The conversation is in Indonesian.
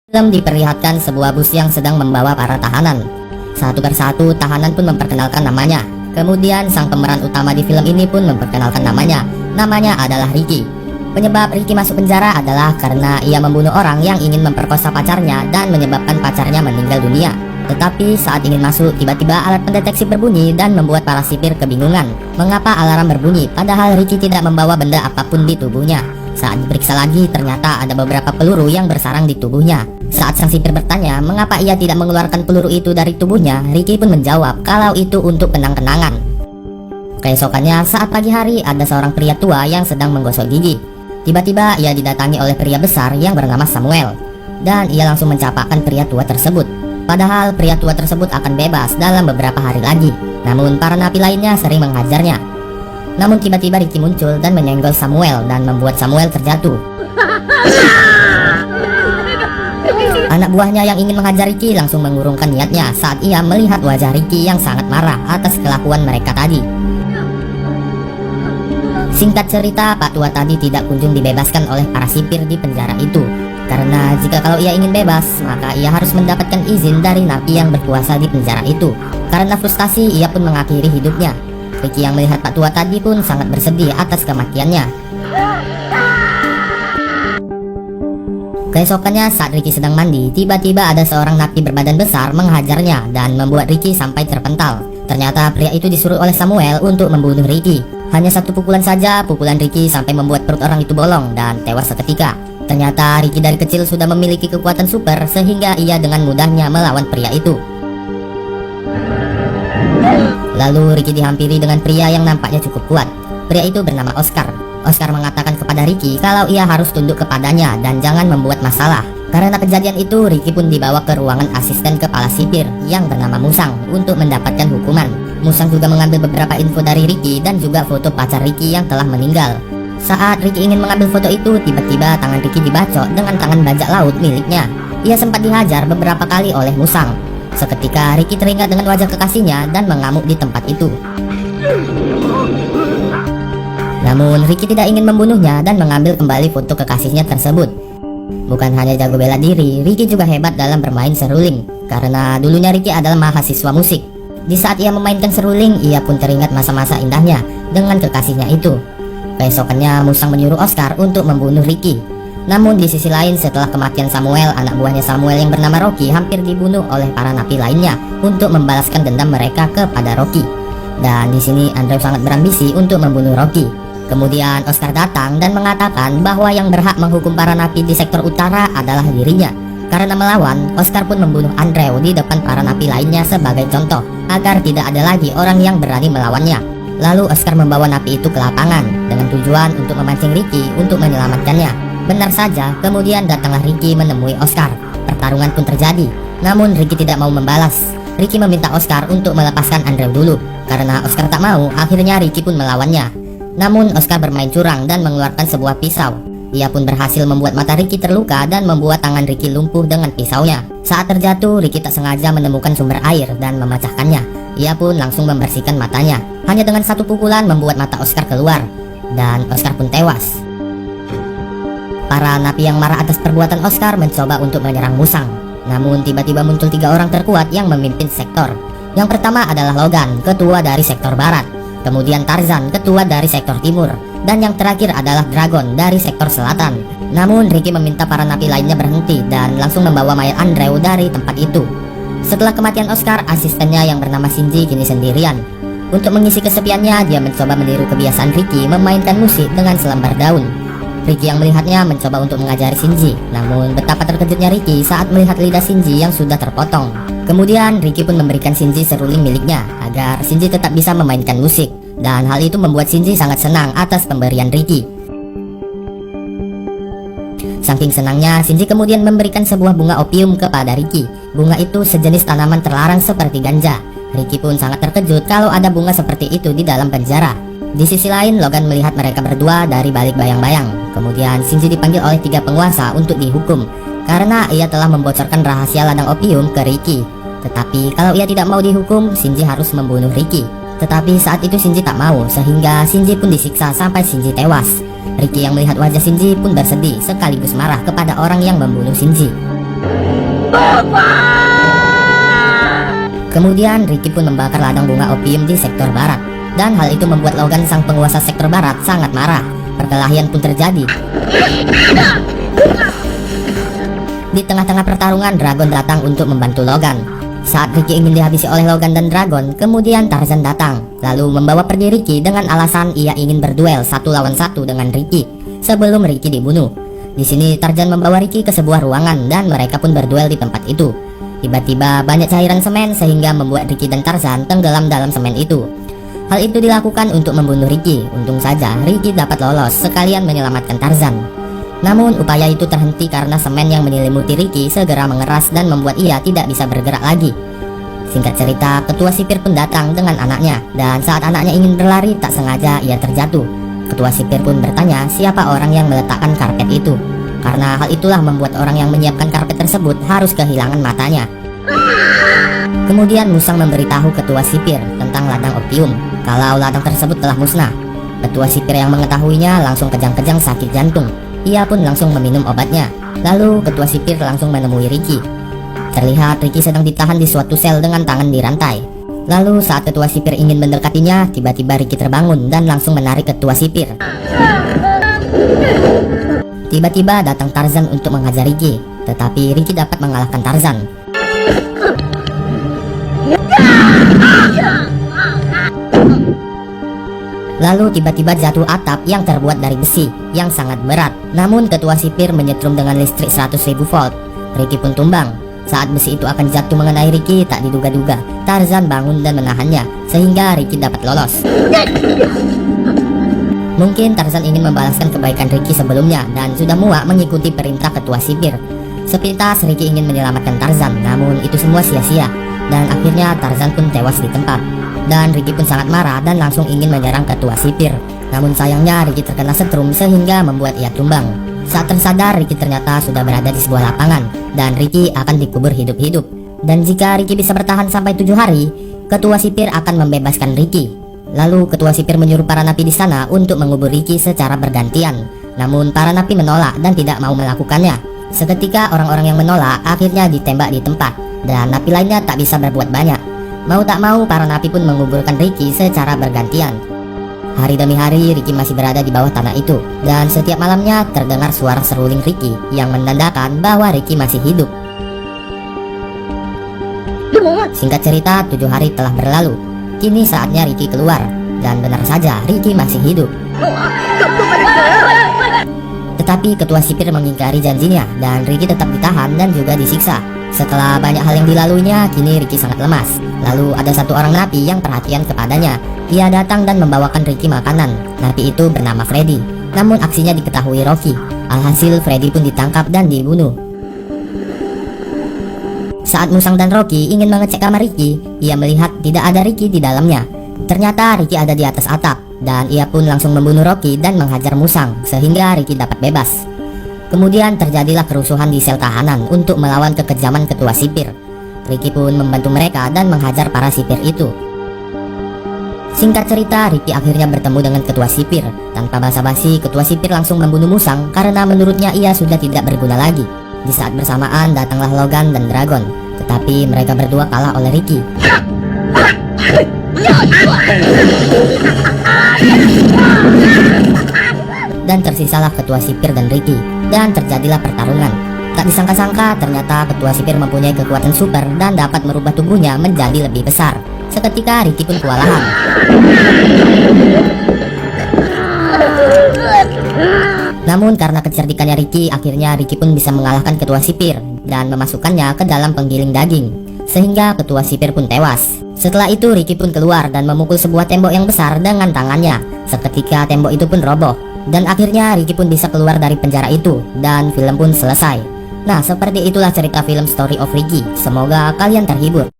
Film diperlihatkan sebuah bus yang sedang membawa para tahanan. Satu persatu tahanan pun memperkenalkan namanya. Kemudian sang pemeran utama di film ini pun memperkenalkan namanya. Namanya adalah Ricky. Penyebab Ricky masuk penjara adalah karena ia membunuh orang yang ingin memperkosa pacarnya dan menyebabkan pacarnya meninggal dunia. Tetapi saat ingin masuk, tiba-tiba alat pendeteksi berbunyi dan membuat para sipir kebingungan. Mengapa alarm berbunyi padahal Ricky tidak membawa benda apapun di tubuhnya? Saat diperiksa lagi, ternyata ada beberapa peluru yang bersarang di tubuhnya. Saat sang sipir bertanya mengapa ia tidak mengeluarkan peluru itu dari tubuhnya, Ricky pun menjawab kalau itu untuk kenang-kenangan. Keesokannya saat pagi hari, ada seorang pria tua yang sedang menggosok gigi. Tiba-tiba ia didatangi oleh pria besar yang bernama Samuel, dan ia langsung mencapakan pria tua tersebut. Padahal pria tua tersebut akan bebas dalam beberapa hari lagi. Namun para napi lainnya sering menghajarnya. Namun tiba-tiba Ricky muncul dan menyenggol Samuel dan membuat Samuel terjatuh. Anak buahnya yang ingin menghajar Ricky langsung mengurungkan niatnya saat ia melihat wajah Ricky yang sangat marah atas kelakuan mereka tadi. Singkat cerita, Pak Tua tadi tidak kunjung dibebaskan oleh para sipir di penjara itu. Karena jika kalau ia ingin bebas, maka ia harus mendapatkan izin dari napi yang berkuasa di penjara itu. Karena frustasi, ia pun mengakhiri hidupnya. Ricky yang melihat Pak Tua tadi pun sangat bersedih atas kematiannya. Keesokannya saat Ricky sedang mandi, tiba-tiba ada seorang napi berbadan besar menghajarnya dan membuat Ricky sampai terpental. Ternyata pria itu disuruh oleh Samuel untuk membunuh Ricky. Hanya satu pukulan saja, pukulan Ricky sampai membuat perut orang itu bolong dan tewas seketika. Ternyata Ricky dari kecil sudah memiliki kekuatan super sehingga ia dengan mudahnya melawan pria itu. Lalu Ricky dihampiri dengan pria yang nampaknya cukup kuat. Pria itu bernama Oscar. Oscar mengatakan kepada Ricky kalau ia harus tunduk kepadanya dan jangan membuat masalah. Karena kejadian itu, Ricky pun dibawa ke ruangan asisten kepala sipir yang bernama Musang untuk mendapatkan hukuman. Musang juga mengambil beberapa info dari Ricky dan juga foto pacar Ricky yang telah meninggal. Saat Ricky ingin mengambil foto itu, tiba-tiba tangan Ricky dibacok dengan tangan bajak laut miliknya. Ia sempat dihajar beberapa kali oleh Musang. Seketika Ricky teringat dengan wajah kekasihnya dan mengamuk di tempat itu. Namun Ricky tidak ingin membunuhnya dan mengambil kembali foto kekasihnya tersebut. Bukan hanya jago bela diri, Ricky juga hebat dalam bermain seruling. Karena dulunya Ricky adalah mahasiswa musik. Di saat ia memainkan seruling, ia pun teringat masa-masa indahnya dengan kekasihnya itu. Keesokannya Musang menyuruh Oscar untuk membunuh Ricky. Namun di sisi lain, setelah kematian Samuel, anak buahnya Samuel yang bernama Rocky hampir dibunuh oleh para napi lainnya untuk membalaskan dendam mereka kepada Rocky. Dan di sini Andrew sangat berambisi untuk membunuh Rocky. Kemudian Oscar datang dan mengatakan bahwa yang berhak menghukum para napi di sektor utara adalah dirinya. Karena melawan, Oscar pun membunuh Andrew di depan para napi lainnya sebagai contoh agar tidak ada lagi orang yang berani melawannya. Lalu Oscar membawa napi itu ke lapangan dengan tujuan untuk memancing Ricky untuk menyelamatkannya. Benar saja, kemudian datanglah Ricky menemui Oscar. Pertarungan pun terjadi, namun Ricky tidak mau membalas. Ricky meminta Oscar untuk melepaskan Andrew dulu. Karena Oscar tak mau, akhirnya Ricky pun melawannya. Namun Oscar bermain curang dan mengeluarkan sebuah pisau. Ia pun berhasil membuat mata Ricky terluka dan membuat tangan Ricky lumpuh dengan pisaunya. Saat terjatuh, Ricky tak sengaja menemukan sumber air dan memecahkannya. Ia pun langsung membersihkan matanya. Hanya dengan satu pukulan membuat mata Oscar keluar. Dan Oscar pun tewas. Para napi yang marah atas perbuatan Oscar mencoba untuk menyerang Musang. Namun tiba-tiba muncul 3 orang terkuat yang memimpin sektor. Yang pertama adalah Logan, ketua dari sektor barat. Kemudian Tarzan, ketua dari sektor timur. Dan yang terakhir adalah Dragon dari sektor selatan. Namun Ricky meminta para napi lainnya berhenti dan langsung membawa mayat Andrew dari tempat itu. Setelah kematian Oscar, asistennya yang bernama Shinji kini sendirian. Untuk mengisi kesepiannya, dia mencoba meniru kebiasaan Ricky memainkan musik dengan selembar daun. Ricky yang melihatnya mencoba untuk mengajari Shinji. Namun betapa terkejutnya Ricky saat melihat lidah Shinji yang sudah terpotong. Kemudian Ricky pun memberikan Shinji seruling miliknya agar Shinji tetap bisa memainkan musik. Dan hal itu membuat Shinji sangat senang atas pemberian Ricky. Saking senangnya, Shinji kemudian memberikan sebuah bunga opium kepada Ricky. Bunga itu sejenis tanaman terlarang seperti ganja. Ricky pun sangat terkejut kalau ada bunga seperti itu di dalam penjara. Di sisi lain, Logan melihat mereka berdua dari balik bayang-bayang. Kemudian Shinji dipanggil oleh 3 penguasa untuk dihukum karena ia telah membocorkan rahasia ladang opium ke Ricky. Tetapi kalau ia tidak mau dihukum, Shinji harus membunuh Ricky. Tetapi saat itu Shinji tak mau, sehingga Shinji pun disiksa sampai Shinji tewas. Ricky yang melihat wajah Shinji pun bersedih sekaligus marah kepada orang yang membunuh Shinji. Kemudian Ricky pun membakar ladang bunga opium di sektor barat, dan hal itu membuat Logan sang penguasa sektor barat sangat marah. Perkelahian pun terjadi. Di tengah-tengah pertarungan, Dragon datang untuk membantu Logan. Saat Ricky ingin dihabisi oleh Logan dan Dragon, kemudian Tarzan datang, lalu membawa pergi Ricky dengan alasan ia ingin berduel 1 lawan 1 dengan Ricky sebelum Ricky dibunuh. Di sini Tarzan membawa Ricky ke sebuah ruangan dan mereka pun berduel di tempat itu. Tiba-tiba banyak cairan semen sehingga membuat Ricky dan Tarzan tenggelam dalam semen itu. Hal itu dilakukan untuk membunuh Ricky. Untung saja Ricky dapat lolos sekalian menyelamatkan Tarzan. Namun upaya itu terhenti karena semen yang menyelimuti Ricky segera mengeras dan membuat ia tidak bisa bergerak lagi. Singkat cerita, ketua sipir pun datang dengan anaknya, dan saat anaknya ingin berlari tak sengaja ia terjatuh. Ketua sipir pun bertanya siapa orang yang meletakkan karpet itu, karena hal itulah membuat orang yang menyiapkan karpet tersebut harus kehilangan matanya. Kemudian Musang memberitahu ketua sipir tentang ladang opium kalau ladang tersebut telah musnah. Ketua sipir yang mengetahuinya langsung kejang-kejang sakit jantung. Ia pun langsung meminum obatnya. Lalu ketua sipir langsung menemui Ricky. Terlihat Ricky sedang ditahan di suatu sel dengan tangan dirantai. Lalu saat ketua sipir ingin mendekatinya, tiba-tiba Ricky terbangun dan langsung menarik ketua sipir. Tiba-tiba datang Tarzan untuk menghajar Ricky, tetapi Ricky dapat mengalahkan Tarzan. Lalu tiba-tiba jatuh atap yang terbuat dari besi yang sangat berat. Namun ketua sipir menyetrum dengan listrik 100.000 volt. Ricky pun tumbang. Saat besi itu akan jatuh mengenai Ricky, tak diduga-duga Tarzan bangun dan menahannya sehingga Ricky dapat lolos. Mungkin Tarzan ingin membalaskan kebaikan Ricky sebelumnya dan sudah muak mengikuti perintah ketua sipir. Sepintas Ricky ingin menyelamatkan Tarzan, namun itu semua sia-sia. Dan akhirnya Tarzan pun tewas di tempat. Dan Ricky pun sangat marah dan langsung ingin menyerang ketua sipir. Namun sayangnya Ricky terkena setrum sehingga membuat ia tumbang. Saat tersadar, Ricky ternyata sudah berada di sebuah lapangan dan Ricky akan dikubur hidup-hidup. Dan jika Ricky bisa bertahan sampai 7 hari, ketua sipir akan membebaskan Ricky. Lalu ketua sipir menyuruh para napi di sana untuk mengubur Ricky secara bergantian. Namun para napi menolak dan tidak mau melakukannya. Seketika orang-orang yang menolak akhirnya ditembak di tempat dan napi lainnya tak bisa berbuat banyak. Mau tak mau para napi pun menguburkan Ricky secara bergantian. Hari demi hari Ricky masih berada di bawah tanah itu, dan setiap malamnya terdengar suara seruling Ricky yang menandakan bahwa Ricky masih hidup. Singkat cerita, 7 hari telah berlalu. Kini saatnya Ricky keluar, dan benar saja Ricky masih hidup. Tetapi ketua sipir mengingkari janjinya dan Ricky tetap ditahan dan juga disiksa. Setelah banyak hal yang dilaluinya, kini Ricky sangat lemas. Lalu ada satu orang napi yang perhatian kepadanya. Ia datang dan membawakan Ricky makanan. Napi itu bernama Freddy. Namun aksinya diketahui Rocky. Alhasil Freddy pun ditangkap dan dibunuh. Saat Musang dan Rocky ingin mengecek kamar Ricky, ia melihat tidak ada Ricky di dalamnya. Ternyata Ricky ada di atas atap, dan ia pun langsung membunuh Rocky dan menghajar Musang sehingga Ricky dapat bebas. Kemudian terjadilah kerusuhan di sel tahanan untuk melawan kekejaman ketua sipir. Ricky pun membantu mereka dan menghajar para sipir itu. Singkat cerita, Ricky akhirnya bertemu dengan ketua sipir. Tanpa basa-basi, ketua sipir langsung membunuh Musang karena menurutnya ia sudah tidak berguna lagi. Di saat bersamaan datanglah Logan dan Dragon, tetapi mereka berdua kalah oleh Ricky. Dan tersisalah ketua sipir dan Ricky, dan terjadilah pertarungan. Tak disangka-sangka ternyata ketua sipir mempunyai kekuatan super dan dapat merubah tubuhnya menjadi lebih besar. Seketika Ricky pun kewalahan. Namun karena kecerdikannya Ricky, akhirnya Ricky pun bisa mengalahkan ketua sipir dan memasukkannya ke dalam penggiling daging, sehingga ketua sipir pun tewas. Setelah itu Ricky pun keluar dan memukul sebuah tembok yang besar dengan tangannya. Seketika tembok itu pun roboh. Dan akhirnya Ricky pun bisa keluar dari penjara itu dan film pun selesai. Nah, seperti itulah cerita film Story of Ricky. Semoga kalian terhibur.